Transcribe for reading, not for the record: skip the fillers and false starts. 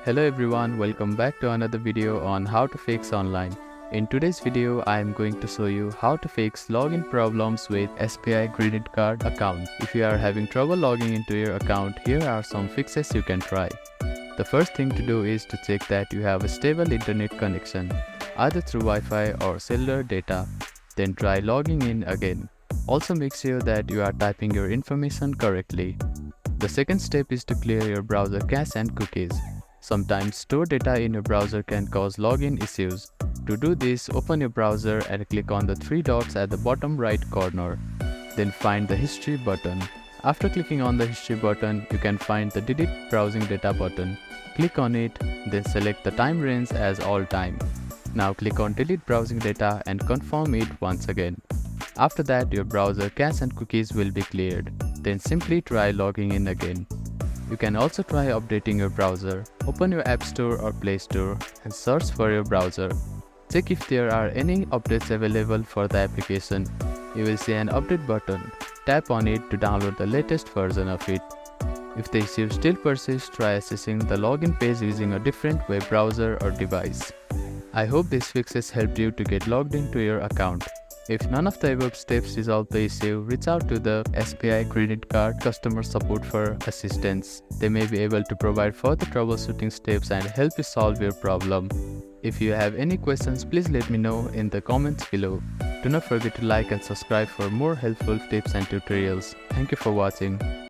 Hello everyone, welcome back to another video on how to fix online. In today's video, I am going to show you how to fix login problems with SBI credit card account. If you are having trouble logging into your account, here are some fixes you can try. The first thing to do is to check that you have a stable internet connection, either through Wi-Fi or cellular data. Then try logging in again. Also make sure that you are typing your information correctly. The second step is to clear your browser cache and cookies. Sometimes stored data in your browser can cause login issues. To do this, open your browser and click on the three dots at the bottom right corner. Then find the History button. After clicking on the History button, you can find the Delete Browsing Data button. Click on it, then select the time range as all time. Now click on Delete Browsing Data and confirm it once again. After that, your browser cache and cookies will be cleared. Then simply try logging in again. You can also try updating your browser. Open your App Store or Play Store and search for your browser. Check if there are any updates available for the application. You will see an update button. Tap on it to download the latest version of it. If the issue still persists, try accessing the login page using a different web browser or device. I hope these fixes helped you to get logged into your account. If none of the above steps resolve the issue, reach out to the SBI credit card customer support for assistance. They may be able to provide further troubleshooting steps and help you solve your problem. If you have any questions, please let me know in the comments below. Do not forget to like and subscribe for more helpful tips and tutorials. Thank you for watching.